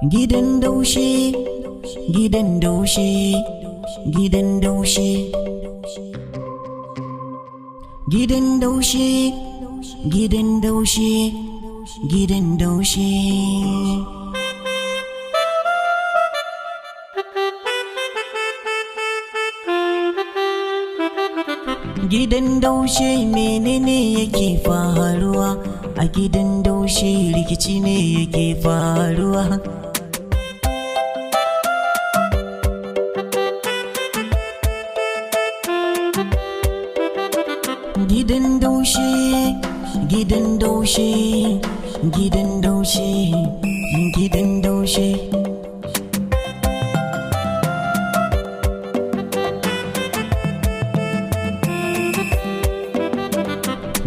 Gidan Daushe, gidan Daushe, gidan Daushe. Gidan Daushe, gidan Daushe, gidan Daushe. Gidan Daushe menene yake faruwa? A gidan Daushe rikici ne yake faruwa. Gidan Daushe, gidan Daushe, gidan Daushe, gidan Daushe.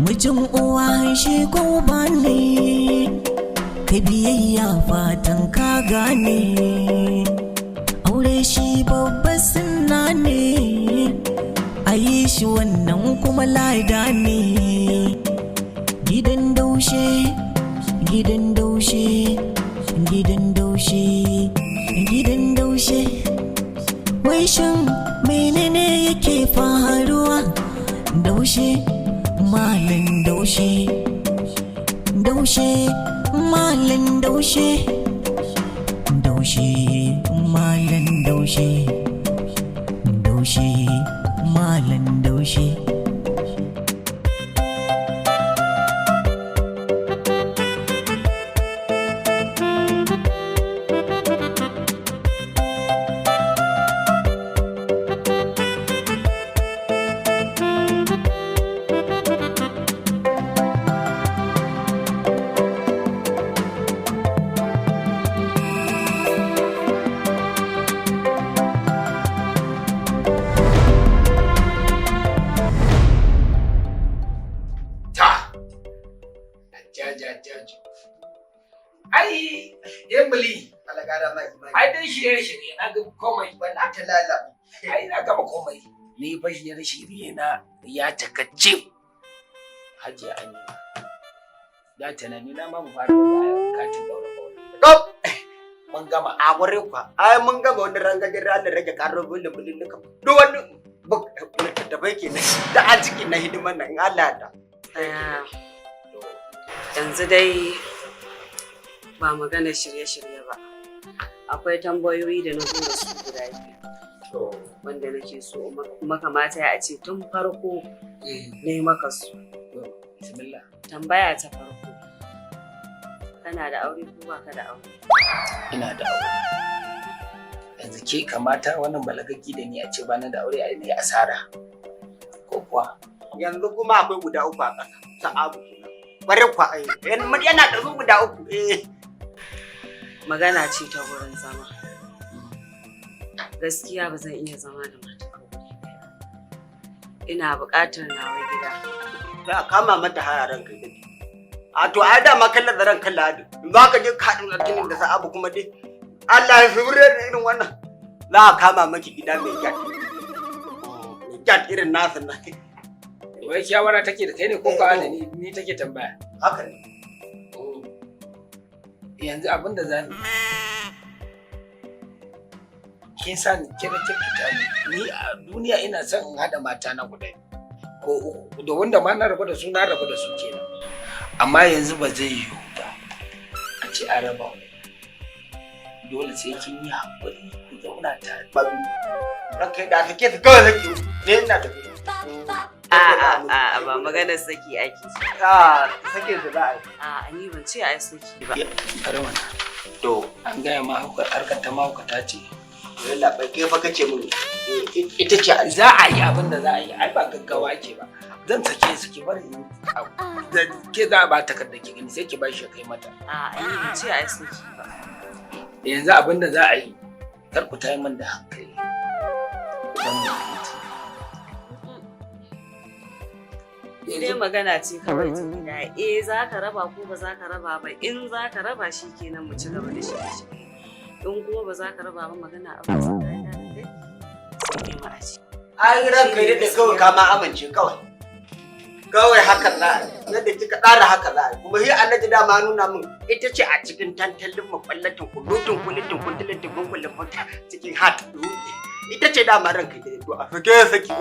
Mijin uwa shi ko ba ne, ka biyayya fatan ka gane. Aure shi babban sunna ne, a yi shi wannan kuma lada ne. Gidan Daushe, gidan Daushe, gidan Daushe, gidan Daushe. Wai shin menene yake faruwa? Daushe, Malam Daushe, Daushe, Malam Daushe, Daushe, Malam Daushe, Daushe, Malam Daushe. Ai, Emily, alagara mai imani. Ai dai shirye-shirye na ga komai. Wala ta lala. Ai na gama komai. Ni fa shirye-shirye na ya takacce. Hajiya Amina. Da tunani na ma mu fara da katin daura kawai. Dop. Mun gama. A wurin kwa. Ai mun gama wani rangajin ranar rage karar bulbulin duka. Duk wani littattafai ke da a cikin na hidiman nan in Allah da. Yanzu dai ba magana shirye-shirye ba. Akwai tambayoyi da na zo da su guda biyu. Wanda nake so kuma kamata ya ce tun farko na yi maka su. Bismillah. Tambaya ta farko. Kana da aure ko ba ka da aure? Ina da aure. Yanzu ke kamata wannan balagaggi da ni a ce bana da aure a ne asara. Ko kuwa? Yanzu kuma akwai guda uku a ƙasa. Sa'abu kenan. Bare kwa yana da su guda uku. Magana ce ta wurin zama. Gaskiya ba zan iya zama da mata aure ɗaya. Ina buƙatar nawa gida. Sai a kama mata haya ranka dai. A to ai da ma kallon da ran kalla hadu. In za ka je kaɗin addinin da Sa'abu kuma dai. Allah ya fi da irin wannan. Za a kama maki gida mai kyat. Mai kyat irin nasa na. Wai shawara take da kai ne ko ka da ni take tambaya? Haka ne. Yanzu abin da za ni kin san kira kirkita ni a duniya ina son in haɗa mata na guda ko uku da wanda ma na rabu da su kenan amma yanzu ba zai yiwu ba a ce an raba wani dole sai kin yi haƙuri ku zauna tare ranka da sake su kawai zaki ne ina da A'a ba maganar saki ake. Sake da za a yi. A'a ni ban ce ai saki ba. Karwana. To an gaya ma harkar ta mahaukata ce. Yalla bai kai fa kace mun ita ce za a yi abin da za a yi ai ba gaggawa ke ba. Zan sake su ki bari da ke za a ba takarda ki gani sai ki ba shi kai mata. A'a ni ban ce ai saki ba. Yanzu abin da za a yi kar ku tayi min da hankali. Dai magana ce kawai ta gida. Za ka raba ko ba za ka raba ba. In za ka raba shi kenan mu ci gaba da shi. In kuma ba za ka raba ba magana a wasu ɗaya da kai. Sai dai ma a ci. Ai ranka da kawai ka ma amince kawai. Kawai haka za a yi, yadda kika tsara haka za a yi. Kuma shi Alhaji dama nuna min ita ce a cikin tantalin mafallatin kulutun kulitin kuntilin tubun kullum cikin hat. Ita ce dama ranka da to a fike saki.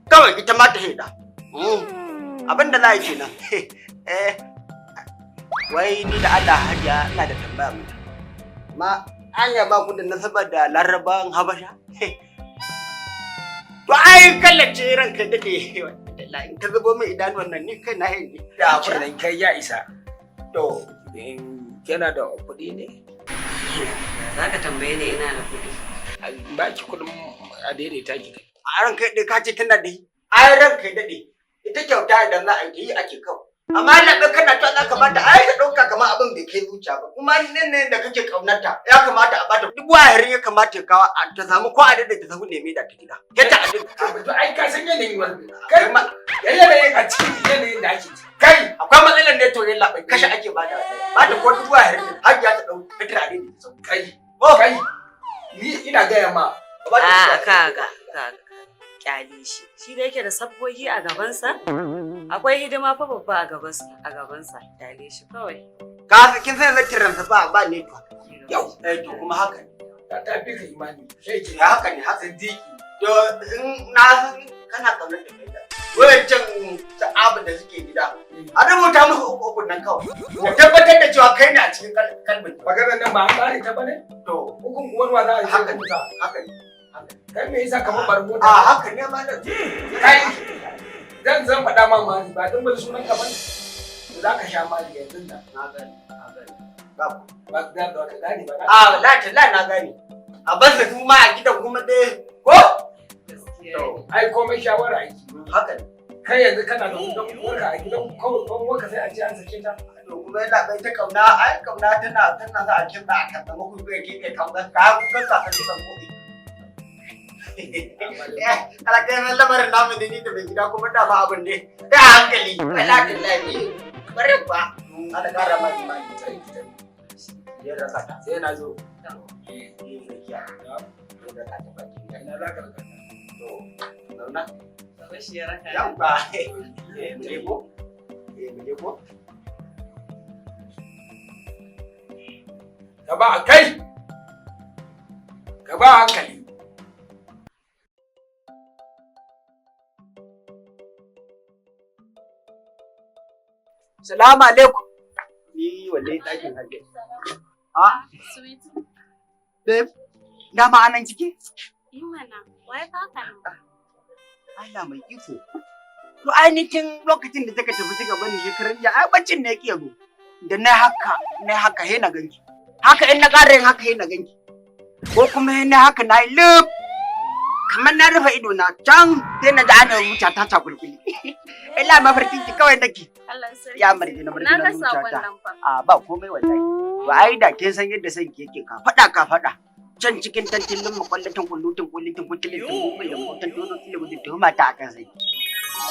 Kawai ita ma ta heda. Abin da za a yi kenan. Wai ni da Allah hajiya ina da tambaya mu. Ma anya ba ku da nasaba da Larabawan Habasha? To ai kallace ranka dade wallahi in ka zubo min idanuwan nan ni kai na hindi. Da kenan kai ya isa. To Yana da kuɗi ne? Za ka tambaye ni ina da kuɗi. Ba ki kuɗin a daidaita ki kai. a ranka dade ka ce tana da yi. Ai ranka dade ita kyauta idan za a yi ake kawo. Amma labe kana ta za ka bata ai ka dauka kamar abin bai kai zuciya ba. Kuma nan da kake kaunarta ya kamata a bata duk wayarin ya kamata ya kawo ta samu ko a dade ta samu neme da ta gida. Yadda a dade. To ai ka san yanayin wannan. Kai ma yanayin a cikin yanayin da ake ciki. Kai akwai matsalar ne to yin labai kashe ake bada. Bata ko duk wayarin har ya ta dau fitar a dade ta kai. Kai ni ina gaya ma. Kaga. Kyale shi. Shi da yake da sabgogi a gabansa? Akwai hidima fa babba a gabansa. Kyale shi kawai. Ka kin san zatiran sa ba ne to. Yau to kuma haka ne. Ta fi ka imani. Sai ki haka ne haka diki. To in na san kana kaunar da kai da. Wayancan abu da suke gida. A rubuta musu uku nan kawai. Ka tabbatar da cewa kai ne a cikin kalbin. Maganar nan ba an kare ta bane? To hukun uwarwa za a yi haka ne. Kai me yasa kamar bar mota? Haka ne ma da kai zan faɗa ma mali ba dan bar sunan ka bane. Za ka sha mali yanzu nan. Na gani. Ba da ka gani ba. Na gani. A bar su ma a gidan kuma dai ko? Ai komai shawara aiki. Haka ne. Kai yanzu kana da kudin uwarka a gidan kawai ban uwarka sai a ce an sake ta. To kuma yana bai ta kauna ai kauna tana za a kinta a kan zama ku bai kai kauna ka ku kanka kan gidan kuɗi. Ala kai nan lamarin namu da ni da mai gida kuma da ba abin ne. Da hankali. Wallahi lafi. Bare ba. Ala kara ma imani sai ki tafi. Ya raka ta. Sai na zo. Ya raka ta baki. Ina za ka raka ta. To, zauna. Bashi ya raka. Yamba. Mu je ko? Mu je ko? Ka ba kai. Ka ba hankali. Salamu alaikum. Ni wallahi ɗakin hajji. Sweet. Babe, dama anan kike? Yi mana, wai baka nan. Allah mai iko. To ainihin lokacin da take tafi kika bani shekaran jiya, ai baccin ne yake zo. Da na haka he na ganki. Haka in na ƙara yin haka he na ganki. Ko kuma he na haka na yi lub. Kamar na rufe ido na can sai na ji ana wuta ta takulkuli. Illa mafarkin ki kawai nake. Allah sarki. Ya marje na marje na sakon zuciya ta. nan fa. Ba komai wallahi. To ai da kin san yadda san ki yake ka faɗa. Can cikin tantilin makwallatin kullutin kuntulin kullum motan tono tilin tuhuma ta akan sai.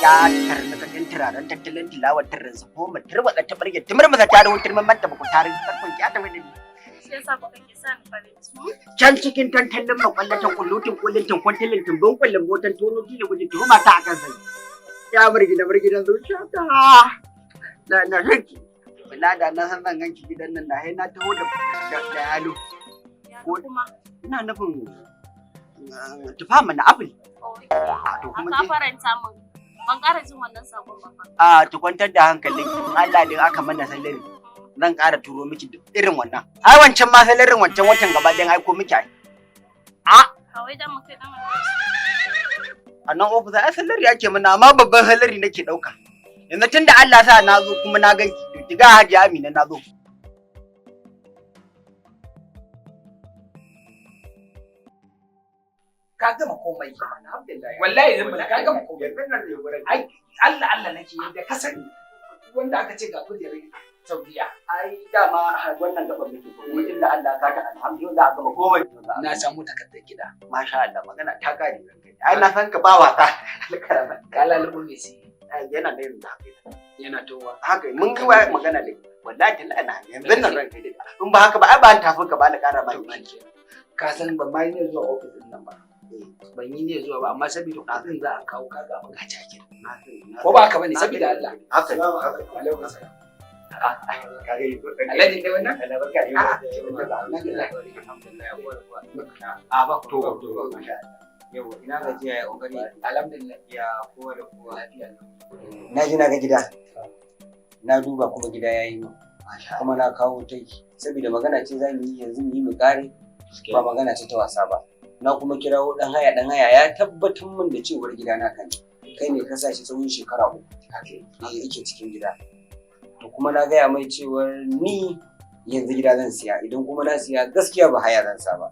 Ya tarnaka din turaren tattalin tilawar tarransa ko mu turbatsa ta barge timurmuza ta rawun turmamanta ba ku tarin karfin ki ta wani. Shi yasa kuka ke sa ni farin ciki. Can cikin tantalin makwallatin kuntulin kuntulin tumbun kullum motan tono tilin tuhuma ta akan sai. Ya murgina zuciya ta. Na ranki. Wala da na san zan ganki gidan nan na na taho da yalo. Ko kuma ina nufin tufa mana apple. To kuma ka faranta min. Ban ƙara jin wannan sakon ba. Ki kwantar da hankalin Allah din aka mana salari. Zan ƙara turo miki irin wannan. Ai wancan ma salarin wancan watan gaba dan aiko miki ai. Kawai dan mu kai dan a nan ofis ai salari ake mana amma babban salari nake dauka. Yanzu tunda Allah sa na zo kuma na ganki to ki ga Hajiya Amina na zo. Ka gama komai. Wallahi zan ka gama komai. Ai Allah nake yadda ka sani wanda aka ce ga kujerar Saudiya. Ai dama wannan gaban muke kuma tunda Allah ka ta alhamdulillah gaba komai. Na samu takardar gida. Masha Allah magana ta kare. Ai na san ka ba wasa. Ka lalubun ne sai. Yana da yin haka. Yana towa. Haka mun kai magana da wallahi tallana yanzu nan ranka dai. In ba haka ba ai ba an tafi ka ba na ƙara ma imani. Ka san ban ma ne zuwa ofis din nan ba. Ban yi ne zuwa ba amma saboda ɗazun za a kawo kaga abin gaci ake. Ko ba haka bane saboda Allah. Haka ne. Alaikum salam. Kage Alhaji ne wannan? Allah barka da ba to yau ina gajiya ya kokari. Alhamdulillah. Ya kowa da kowa lafiya. Na ji na ga gida, na duba kuma gida ya yi kuma na kawo taki saboda magana ce za mu yi yanzu mu yi mu kare ba magana ce ta wasa ba. Na kuma kirawo dan haya ya tabbatar min da cewar gida na kan kai ne ka sa shi tsawon shekara 3 yake cikin gida. To kuma na gaya mai cewar ni yanzu gida zan siya idan kuma na siya gaskiya ba haya zan sa ba.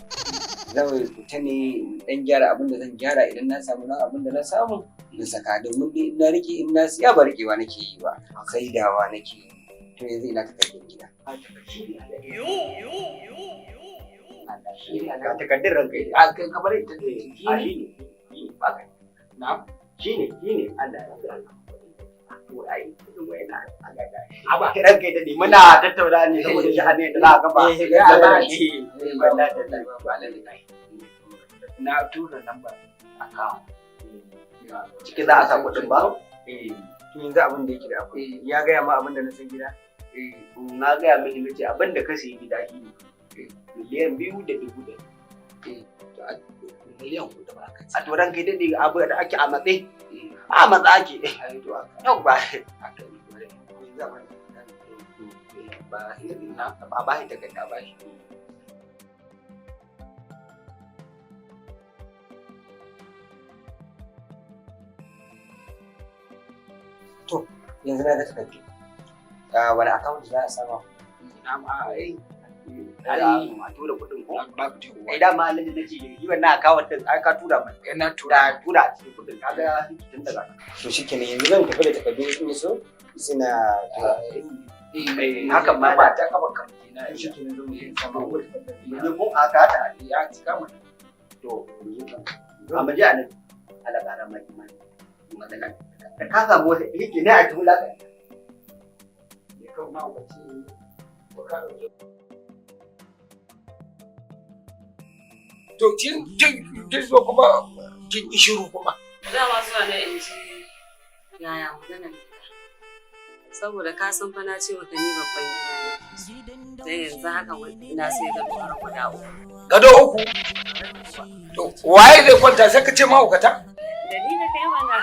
Zan fita ne dan gyara abin da zan gyara idan na samu nan abin da na samu in saka domin in na rike in na siya ba rikewa nake yi ba saidawa nake yi. To yanzu ina takardar gida. Ga takardar ranka ita. A kai kamar ita ce. Shi ne. Ba kai. Na? Shi ne Allah ya tsara. To ai kudin wai na Allah ya. Aba. Ranka ita ne muna tattauna ne saboda sha'ani da za a gaba. Na tura lambar account. Ciki za a sa kuɗin ba? To yanzu abin da yake da akwai ya gaya ma abin da na san gida. Na gaya miki nace abin da ka sayi gida shi ne. Miliyan 2.1. Miliyan 4 da ba ka ci. A to ranka ita ne abu da ake a matsayi. A matsa ake. Yau ba. Ba shi takarda ba shi. To yanzu na ga takardu. Wani account za a sama? Ai ma tura kuɗin ko? Ba ku tewa. Ai dama alhaji nace yi wannan akawun din ai ka tura mai. Ina tura. Tura a cikin kuɗin kaga tun daga. To shikenan yanzu zan tafi da takardu in so suna Hakan ma ba ta kaba kan na shi shi. kenan zo mu yi sama. ne ko aka hada Ya cika mu. to a maji anan ala ƙara mai imani. Da ka samu wata yake ne a tula ka. Ya kawo ma wace ko ka dauke. To kin zo kuma kin yi shiru kuma. Dama zuwa na in ji yaya maganar gida. Saboda ka san fa na ce maka ni babban gida ne. Dan yanzu haka ina sai da har guda 3. Gado 3. To waye zai kwanta sai ka ce mahaukata? Da ni da kai mana.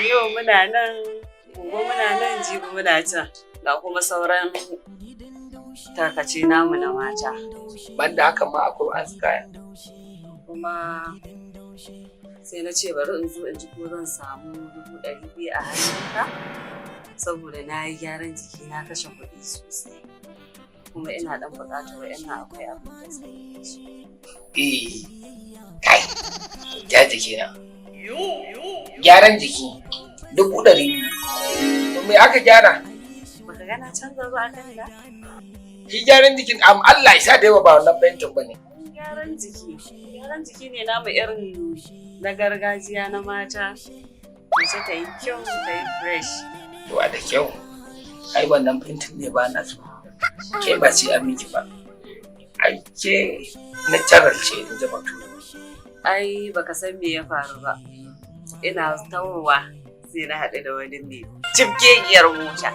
Yau muna nan, gobe muna nan, jibi muna can. Ga kuma sauran tarkace namu na mata. Banda haka ma akwai wasu kaya. Kuma sai na ce bari in zo in ji ko zan samu 200 a hannunka saboda na yi gyaran jiki na kashe kuɗi sosai. Kuma ina ɗan buƙatar wa'yan akwai abin da zai yi. Kai, ya jiki na. Gyaran jiki 200,000. Me aka gyara? Baka gana canza ba kan da? Shi gyaran jikin Allah ya sa da yawa ba wannan fahimtar ba ne. Gyaran jiki ne namu irin na gargajiya na mata. Mace ta yi kyau, ta yi fresh. Yawa da kyau. Ai wannan fahimtar ne ba na so. Ke ba sai an miki ba. Ai ke natural ce in zama tuni. Ai baka san me ya faru ba. Ina tawowa sai na haɗu da wani mai cibgegiyar mota.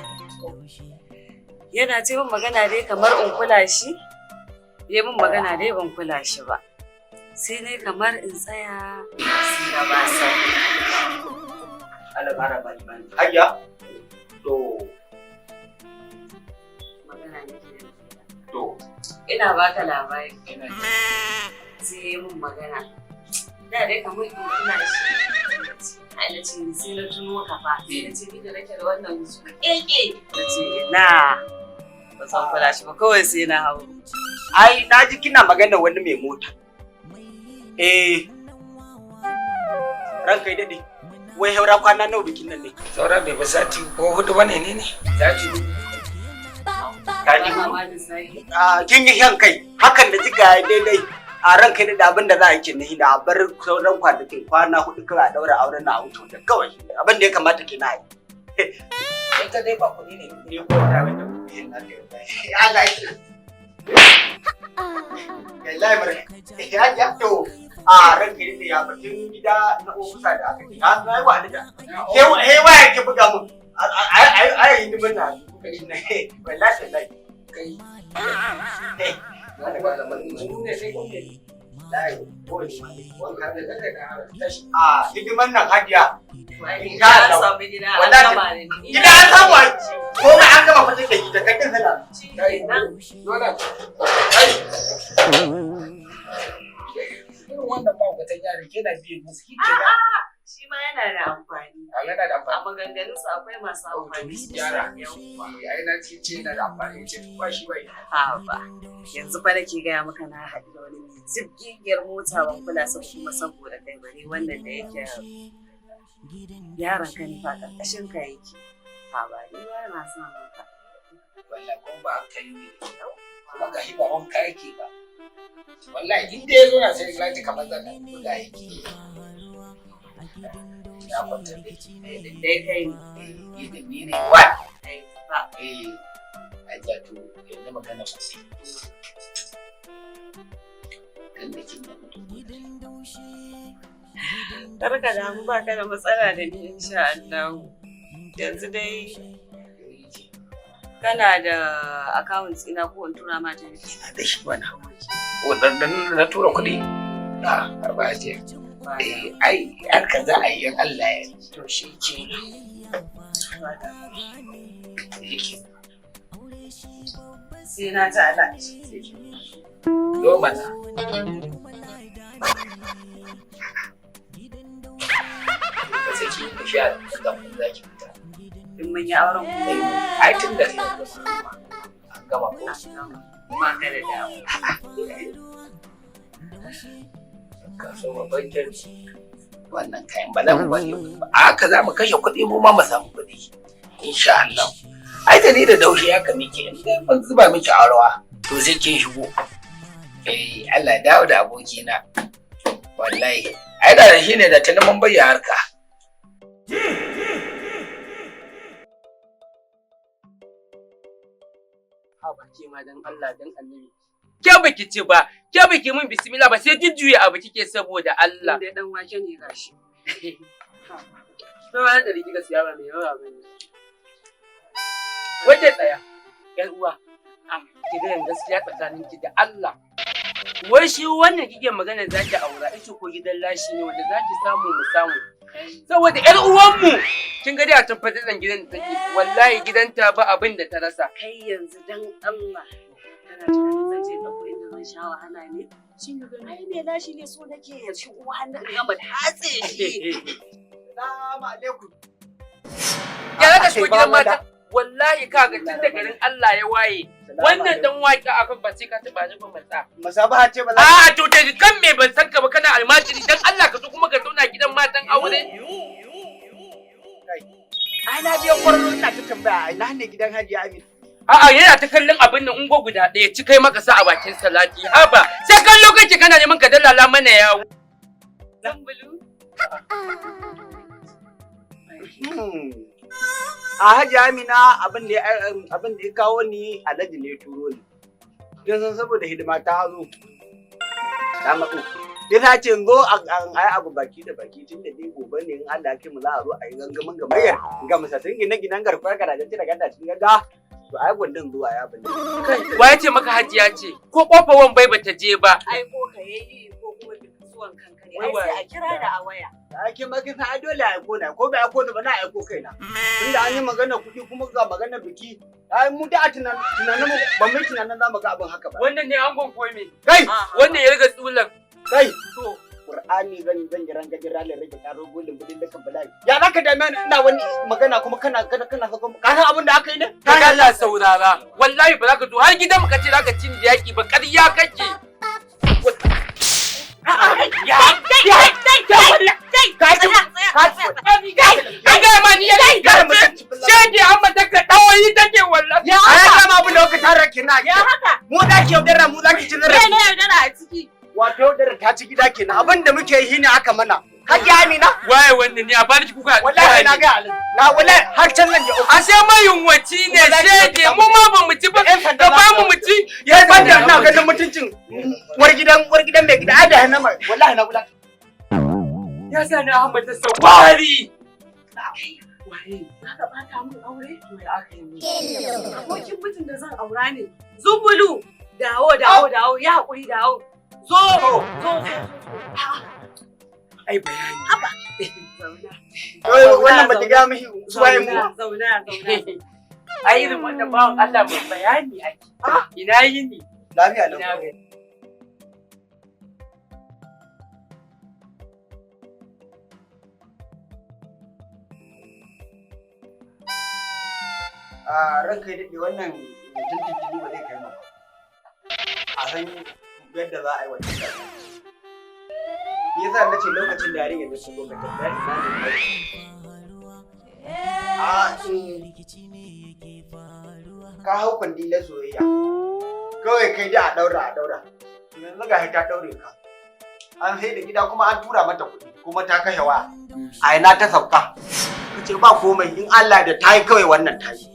Yana ce min magana dai kamar in kula shi, ya min magana dai ban kula shi ba. Sai dai kamar in tsaya sai na ba sa. Allah ƙara ba imani. Hajiya? To. Magana ne ke To. ina baka labari. Sai ya min magana. Da dai kamar in kula shi. Ai na ce sai na tuno ka fa. Sai na ce ni da nake da wannan su keke. Na ce na. Ba san kula shi ba kawai sai na hau. Ai na ji kina magana wani mai mota. Ranka yi daɗe. Wai haura kwana nawa bikin nan ne? Saura bai ba sati ko 4 bane ne? Sati 2. Kaji Mama da sai. kin yi shan kai. Hakan da jiga daidai. A ranka yi da abin da za a yi ne da a bar sauran kwanakin kwana 4 kawai a ɗaura auren na a wuce da kawai. Abin da ya kamata ke na yi. Ita dai ba kuɗi ne. Ne ko da wani da kuɗi na da ya ga shi. Wallahi barka. Ya to A ranka yadda ya batun gida na ofisa da aka ce, na yi wa alida. Hewa ya ke buga mun. Ai yi dimin na wallahi tallahi. Kai. Wani malaman mu ne sai gobe. Lai, boy, wanka da daga da tashi. A hidiman nan hajiya. Gida an samu gida an gama ne. Gida an samu ai. Ko mai an gama fitar da gida kai kana. Kai. Dole. Kai. Irin wannan ma'aikatan yaran ke na biyan musu kike ba. Shi ma yana da amfani. Yana da amfani. A maganganunsa akwai masu amfani. Yara. Ai na ce yana da amfani ce ba shi bai. Ha ba. Yanzu fa nake gaya maka na haɗu da wani zibgigiyar mota ban kula sa kuma saboda kai bane wannan da yake yaron ka ne fa ƙarƙashin ka yake. Ha ba ni ba na son haka. Wallahi ko ba kai ne. Kuma ga hiba wanka yake ba. Wallahi in dai yazo na sai lati kamar zan buga yake. Ya kwanta dai kai ni ne wa ba aja to yanzu magana ba sai kan da kin Karka damu ba ka da matsala da ni insha Allah. Yanzu dai kana da account ina ko in tura ma ta da shi bana. Wannan na tura kuɗi. Har ba je. Ai haka za a yi Allah ya to shi ke. Sai na ta ala. Zo mana. Sai ki tafiya da mu za ki fita. In mun yi auren ku. Ai tun da an gama ko? Ba ka da damu. Ka so babban kirki. Wannan kayan ba zan bari ba. Haka za mu kashe kuɗi mu ma mu samu kuɗi. Insha Allah. Ai da ni da Daushe ya kame ki in dai ban zuba miki a rawa to sai kin shigo. Allah dawo da abokina. Wallahi. Ai da shi ne da tuni mun bayyana harka. Ha ba ke ma dan Allah dan Annabi. Ke baki ce ba, ke baki min bismillah ba sai jujjuya abu kike saboda Allah. Dai dan wake ne gashi. To wani da kika siya ba mai yawa bane. Wace tsaya, ‘yan uwa, ki ga gaskiya tsakanin ki da Allah. Wai shi wannan kike magana za ki aura, ita ko gidan lashi ne wanda za ki samu mu samu. Saboda ‘yar uwanmu, kin ga dai a tabbatar da gidan da take, wallahi gidanta ba abin da ta rasa. Kai yanzu dan Allah, kana tunanin zan je ɗauko inda zan sha wahala ne? Shi ne gani. Ai me lashi ne so nake ya shigo hannun gama hatse shi. Salamu alaikum. Ya ka shigo gidan mata? Wallahi kaga tun da garin Allah ya waye wannan dan waki akan ba sai ka taba ni ba matsa. Masabaha ce ba za a to da kan me ban san ka ba kana almajiri dan Allah ka zo kuma ka zauna gidan matan aure. Ai na biyan kwararo ina ta tambaya ina ne gidan Hajiya Amina. A'a yana ta kallon abin nan ungo guda ɗaya ci kai maka sa a bakin salati haba sai kallo kake kana neman ka dallala mana yawo. Zambulu. A Hajiya Amina abin da ya kawo ni Alhaji ne turo ni. Kin san saboda hidima ta zo. Ta matsu. Sai ta ce zo an ayi abu baki da baki tun da dai gobe ne in Allah ya kai mu za a zo a yi gangamin gamayyar ga musatun gine-ginen garkuwar garajen da ganda cikin ga to ai gundin zuwa ya bane. Wa ya ce maka Hajiya ce ko kofar wan bai bata je ba. Ai ko ka yayi ko kuma zuwan kanka ne. Ai sai a kira da a waya. Ake maki sa dole a aiko na ko bai aiko ni ba na aiko kaina. Tunda an yi magana kuɗi kuma ga magana biki. Ai mu da tunanin mu ban mai tunanin za mu ga abin haka ba. Wannan ne angon koyi me? Kai wannan ya riga tsulan. Kai to Qur'ani zan jiran gajin ralin rage karo golin budin da kan bala'i. Ya zaka dame ni ina wani magana kuma kana saka ka san abin da aka yi ne? Ka Allah saurara. Wallahi ba za ka zo har gidan mu kace za ka cin yaki ba ƙarya kake. An gaya ma ni yana shege amma daga ɗawayi take wallahi. Ya haka ma abin da kuka tara kina. Ya haka. Mu da ke yaudara mu za ki ci zara. Ne yaudara a ciki. Wato yaudara ta ci gida kenan abin da muke yi ne aka mana. Hajiya Amina? Waye wannan ne a bani kuka. Wallahi na ga Alhaji. Na wallahi har can nan ya A sai mayunwaci ne shege mu ma ba mu ci ba. Ka ba mu ci. Ya banda ina ganin mutuncin war gidan mai gida ai da hanama wallahi na kula. Ya sa na Ahmad ta sawari. Waye? Ka bata mun aure? To ya aka yi. Abokin mijin da zan aura ne. Zumbulu. Dawo ya haƙuri dawo. Zo. Ai bayani. Haba. Wannan ba ta ga mishi suwaye mu. Zauna. Ai irin wannan bawan Allah mai bayani ake. Ina yini? Lafiya lau. Ina ga. Ranka ya daɗe wannan tuntuni ba zai kai mu. A san yadda za a yi wannan gasa. Ni yasa na ce lokacin da yarinya da su lokacin da ina ne ka hau kwandilar soyayya. Kawai kai da a daura. Yanzu ga ta daure ka. An sai da gida kuma an tura mata kuɗi kuma ta kashe wa. A ina ta sauka. Kace ba komai in Allah da ta yi kawai wannan ta yi.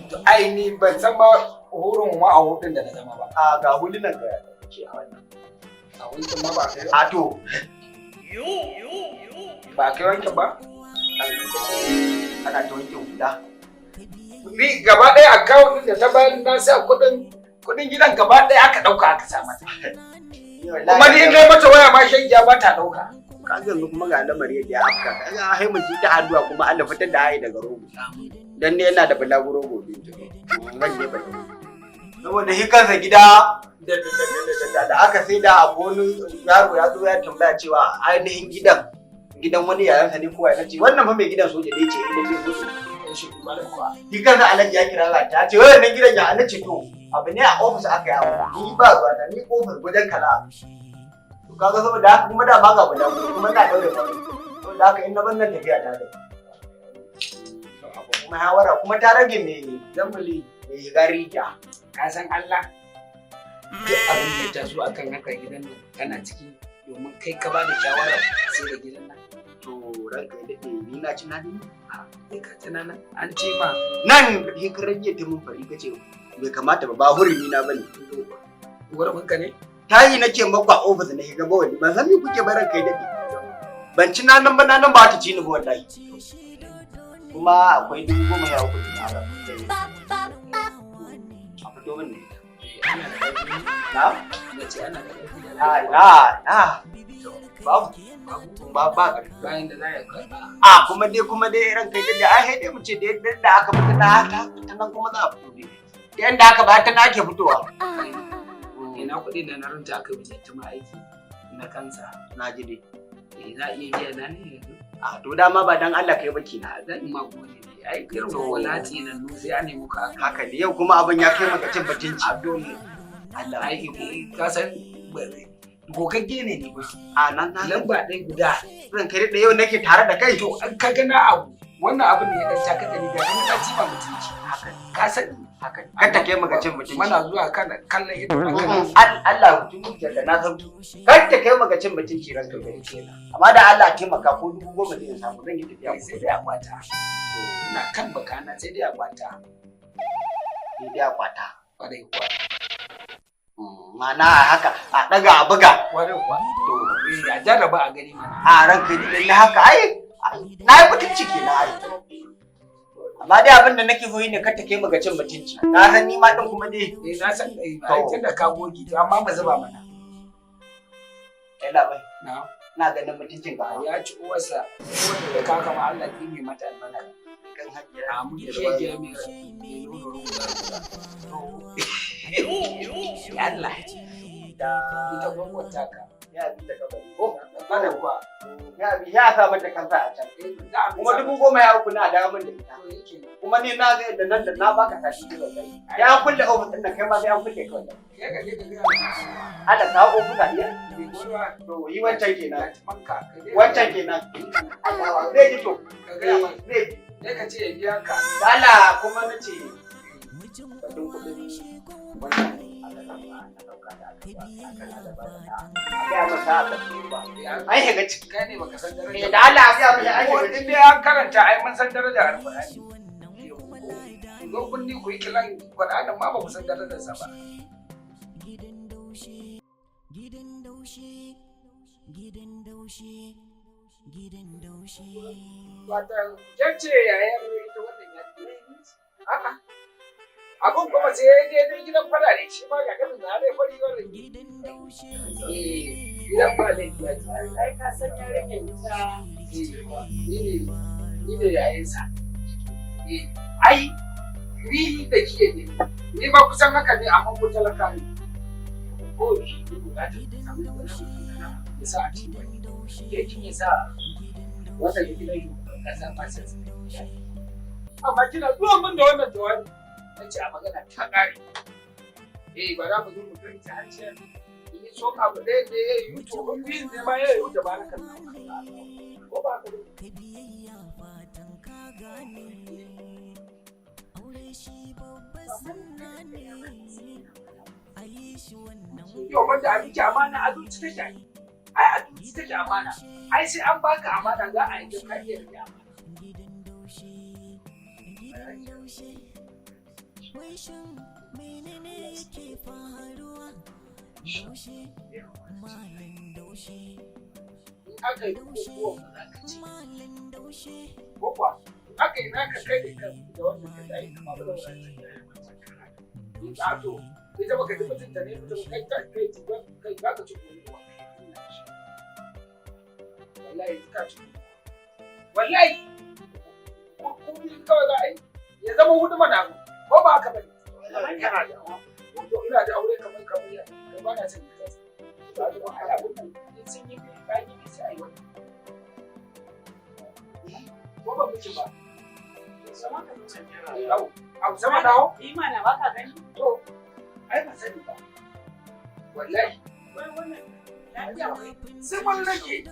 To ai ni ban san ba horon ma a hudun da na zama ba. Ga hulunan ka ce a wannan. A hudun ma ba kai. To. Ba kai wanke ba? Ana ta wanke hula. Ni gaba ɗaya account ɗin da ta bayar na sa kuɗin gidan gaba ɗaya aka ɗauka aka sa mata. Kuma ni in kai mata waya ma shagiya ba ta ɗauka. Ka yanzu kuma ga lamari yadda ya afka. Kaga haimaci ta addu'a kuma Allah fitar da hayi daga rogo. Dan ne yana da balaguro gobe. Saboda shi kansa gida da aka sai da a wani yaro ya zo ya tambaya cewa ainihin gidan wani yayansa ne kowa ya ce wannan fa mai gidan soja ne ce idan zai zo shi kansa Alhaji ya kira ta ce wannan gidan ya ana ce to abu ne a ofis aka yi abu ni ba zuwa da ni ofis wajen kala to kaga saboda haka kuma da ma ga guda kuma na daure ba saboda haka in na ban nan tafiya ta da kuma hawara kuma ta rage mai zambali mai garija Ka san Allah duk abin da ya taso akan haka gidan nan kana ciki domin kai ka ba da shawara sai da gidan nan. To ranka ya daɗe ni na ci nani? Sai ka ci nan an ce ma nan hekarar jiya ta mun fari kace bai kamata ba hurumi na bane. Wurin ka ne? Tayi nake maku a ofis na higa ba wani ban san me kuke baran kai daɗe. Ban ci nan ba ta ci ni ba wallahi. Kuma akwai 10,000 a fito min ne. Ana da ƙarfi. Na? Na ce ana da ƙarfi. Ba ƙarfi. Bayan da za ya karɓa. Kuma dai ran kai da ai sai dai mu ce da yadda aka fita ta nan kuma za a fito dai. Yanda aka ba ta na ake fitowa. Ina kuɗi da na ranta aka yi tuma aiki na kansa. Na ji dai. Za a iya biya na ne yanzu. To dama ba dan Allah kai baki na. Zan ma gode ne. Ai irin walati nan sai a nemi ka. Haka ne yau kuma abin ya kai maka cin batunci. Dole. Allah. Ai ka san gogagge ne ba. Nan lamba ɗaya guda. Zan kai da yau nake tare da kai. To an ka gana abu. Wannan abin ne ya dan taka da ni da ni ka ci ba mutunci. Haka. Ka sani. Haka. Ka take maka cin mutunci. Muna zuwa kana kallon ido na kana. Allah mutum da na san. Ka take maka cin mutunci ranka bai kenan. Amma da Allah taimaka ko 10,000 zai samu zan yi tafiya sai dai a kwata. Na kan bakana sai dai a kwata. Sai dai a kwata. Kwarai kuwa. Mana haka a daga a buga. Kwarai kuwa. To a jarraba a gani mana. A ranka ni haka ai na yi mutunci kenan ai. Amma dai abin da nake so ne ka take maka cin mutunci. Na san ni ma din kuma dai. Na san ai tunda ka goge to amma ba zuba mana. Kai labai. Na. Na ganin mutuncin ka. Ya ci uwarsa. Wanda da ka kama Allah ki mai mata albarka. Kan hajjia. Amu da shege mai nono ruwa. Allah. Da ita gwamnati ka. Ya bi da kabari. Ko kada kuwa. Ya sa mata kansa a can. Kuma 10,000 na da mun da ita. Kuma ni na ga da nan da na baka tashi da kai. Ya kulle ofis din nan kai ma sai an kulle kawai. Ya ga ga Allah ta ofis da iya. To yi wancan kenan. Wancan kenan. Allah zai ji to. Zai ji. Sai ka ce ya biya ka. Allah kuma nace kuɗin wannan aka ɗauka da aka ba a gaya masa aka ba an shiga ciki kai ne baka san daraja da Allah ya gaya masa an shiga in dai an karanta ai mun san daraja alqur'ani zo kun ni ku yi kilan qur'ani ma ba ku san darajar sa ba wata jacce yayan ita wannan ya a'a abun kuma sai ya je dai gidan fada ne shi ma ga kafin da dai fari wannan gidan ba da ya ce ai ka san ya rage wuta ni ne yayin sa ai ni da ke ne ni ba kusan haka ne amma ku talaka ne ko shi ne bukatar samun wannan ya sa a ci wani ke kin ya sa wata gidan shi kasa masa amma kina zuwa min da wannan jawabi nace a magana ta ƙare ba za mu zo mu kai ta hanciyar in yi so abu ɗaya ne ya yi to in biyun ne ma ya yi da ba na kan ko ba ka yau wanda abinci amana a zuci take ai a zuci take amana ai sai an baka amana za a yi da kariyar da amana Wishin menene yake faruwa? Daushe, malin daushe. Aka yi kukuwa ba za ka ci. Malin daushe. Kwakwa, aka yi naka kai da kan da wanda ka dai kuma ba da wani in ka to, ita baka ji mutunta ne mutum kai ta kai ci ba kai za ka ci kukuwa. Wallahi ka ci. Wallahi. Kuma kawai za a yi. Ya zama hudu mana ko ba haka bane kana da wato ina da aure kamar ya kai ba na son ka ba da ai abun nan in sun yi ba ni bi sai wani ko ba muke ba sama ka mutan jira au sama dawo Imana ba ka gani? to ai ba sani ba wallahi Wai wannan lafiya wai. sai mun nake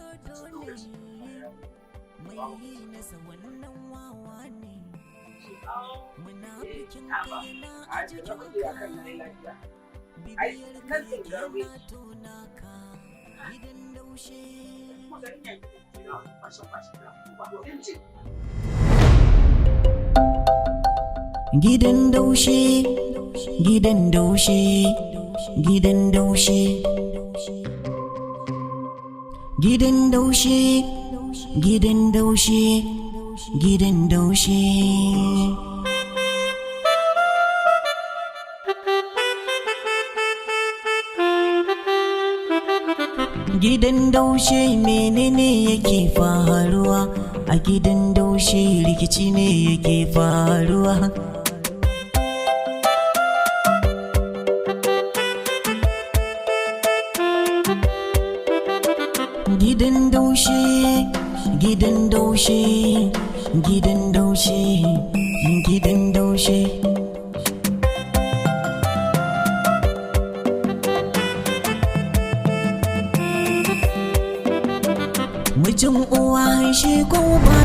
Gidan daushe, gidan daushe, gidan daushe. Gidan daushe, gidan daushe, gidan daushe. Gidan daushe menene yake faruwa? A gidan daushe rikici ne yake faruwa. Gidan daushe, gidan daushe, gidan daushe, gidan daushe. Mijin uwa shi ko ba